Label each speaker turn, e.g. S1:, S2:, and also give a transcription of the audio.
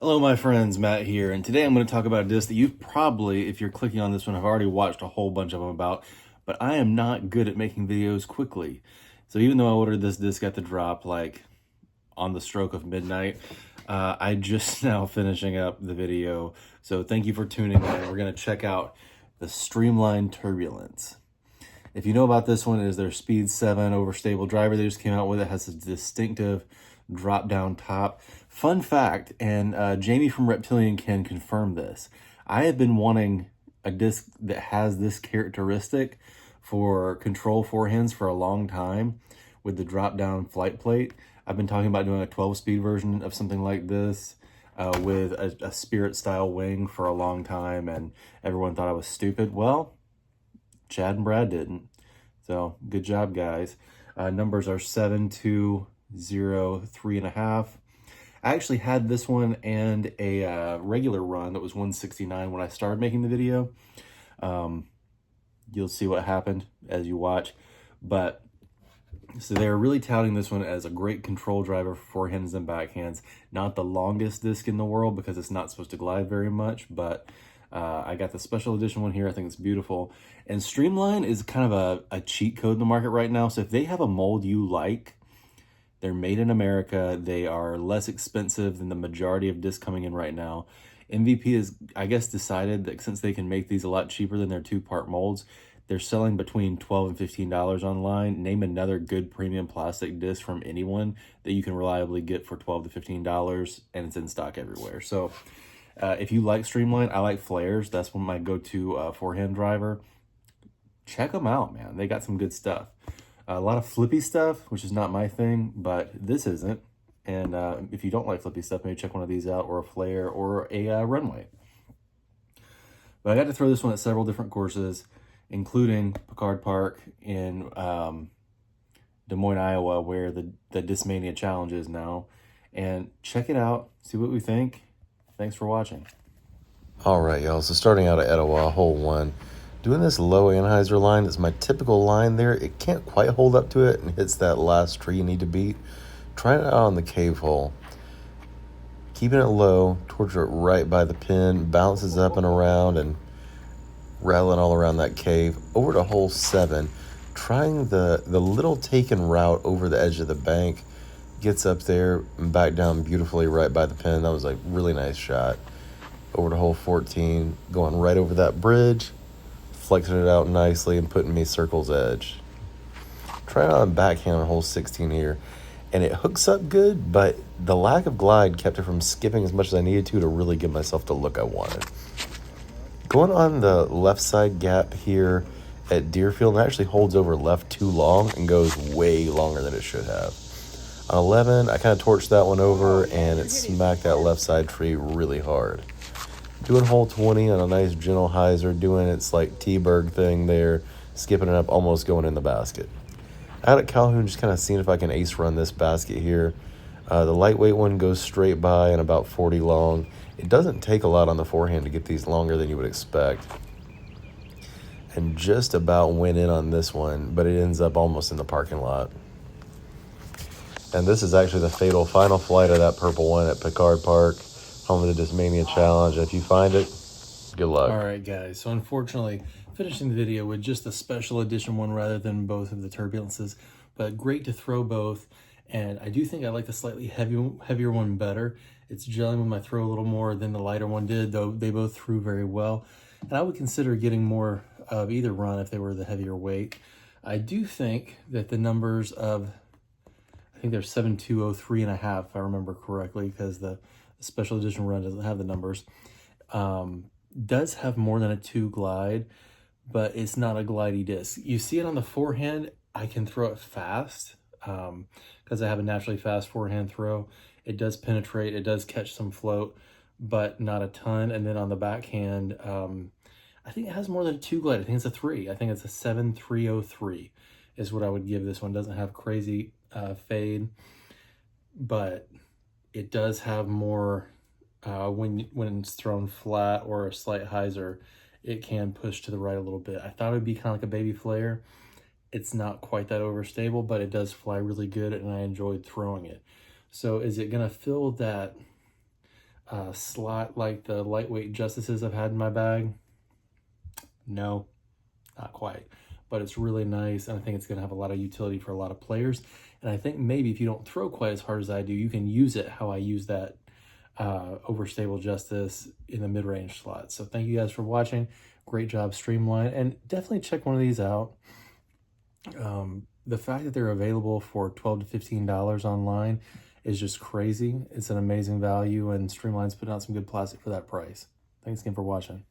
S1: Hello my friends, Matt here, and today I'm going to talk about a disc that you probably, if you're clicking on this one, have already watched a whole bunch of them about, but I am not good at making videos quickly. So even though I ordered this disc at the drop, like on the stroke of midnight, I just now finishing up the video. So thank you for tuning in. We're going to check out the Neutron Turbulence. If you know about this one, it is their Speed 7 overstable driver they just came out with. It has a distinctive drop-down top. Fun fact, and Jamie from Reptilian can confirm this, I have been wanting a disc that has this characteristic for control forehands for a long time with the drop-down flight plate. I've been talking about doing a 12-speed version of something like this with a Spirit-style wing for a long time, and everyone thought I was stupid. Well, Chad and Brad didn't. So good job, guys. Numbers are 7, 2, 0, 3.5. I actually had this one and a regular run that was 169 when I started making the video. You'll see what happened as you watch. But so they're really touting this one as a great control driver for forehands and backhands. Not the longest disc in the world because it's not supposed to glide very much, but I got the special edition one here. I think it's beautiful. And Streamline is kind of a cheat code in the market right now. So if they have a mold you like, they're made in America. They are less expensive than the majority of discs coming in right now. MVP has, I guess, decided that since they can make these a lot cheaper than their two-part molds, they're selling between $12 and $15 online. Name another good premium plastic disc from anyone that you can reliably get for $12 to $15, and it's in stock everywhere. So if you like Streamline, I like Flares. That's one of my go-to forehand driver. Check them out, man. They got some good stuff. A lot of flippy stuff, which is not my thing, but this isn't. And if you don't like flippy stuff, maybe check one of these out, or a flare, or a runway. But I got to throw this one at several different courses, including Pickard Park in Des Moines, Iowa, where the Discmania Challenge is now. And check it out, see what we think. Thanks for watching.
S2: All right, y'all. So starting out at Etowah, hole 1. Doing this low anhyzer line, that's my typical line there. It can't quite hold up to it and hits that last tree you need to beat. Trying it out on the cave hole. Keeping it low, torture it right by the pin, bounces up and around and rattling all around that cave. Over to hole 7, trying the little taken route over the edge of the bank. Gets up there and back down beautifully right by the pin. That was a really nice shot. Over to hole 14, going right over that bridge, flexing it out nicely and putting me circle's edge. Trying on backhand on hole 16 here, and it hooks up good, but the lack of glide kept it from skipping as much as I needed to really give myself the look I wanted. Going on the left side gap here at Deerfield, it actually holds over left too long and goes way longer than it should have. On 11, I kind of torched that one over, and it smacked that left side tree really hard. Doing hole 20 on a nice gentle hyzer, doing its like T-Berg thing there, skipping it up, almost going in the basket. Out at Calhoun, just kind of seeing if I can ace run this basket here. The lightweight one goes straight by and about 40 long. It doesn't take a lot on the forehand to get these longer than you would expect. And just about went in on this one, but it ends up almost in the parking lot. And this is actually the fatal final flight of that purple one at Pickard Park, home of the Discmania Challenge. And if you find it, good luck.
S1: All right, guys. So unfortunately, finishing the video with just the special edition one rather than both of the Turbulences, but great to throw both. And I do think I like the slightly heavier one better. It's gelling with my throw a little more than the lighter one did, though they both threw very well. And I would consider getting more of either run if they were the heavier weight. I do think that the numbers of, I think they're 7203.5, if I remember correctly, because the special edition run doesn't have the numbers, does have more than a 2 glide, but it's not a glidey disc. You see it on the forehand. I can throw it fast because I have a naturally fast forehand throw. It does penetrate, it does catch some float, but not a ton. And then on the backhand, I think it has more than a 2 glide. I think it's a 3. I think it's a 7303 is what I would give this one. It doesn't have crazy fade, but it does have more when it's thrown flat or a slight hyzer, it can push to the right a little bit. I thought it would be kind of like a baby flare. It's not quite that overstable, but it does fly really good, and I enjoyed throwing it. So is it going to fill that slot like the lightweight Justices I've had in my bag. No, not quite, but it's really nice, and I think it's going to have a lot of utility for a lot of players. And I think maybe if you don't throw quite as hard as I do, you can use it how I use that overstable Justice in the mid-range slot. So thank you guys for watching. Great job, Streamline, and definitely check one of these out. The fact that they're available for $12 to $15 online is just crazy. It's an amazing value, and Streamline's putting out some good plastic for that price. Thanks again for watching.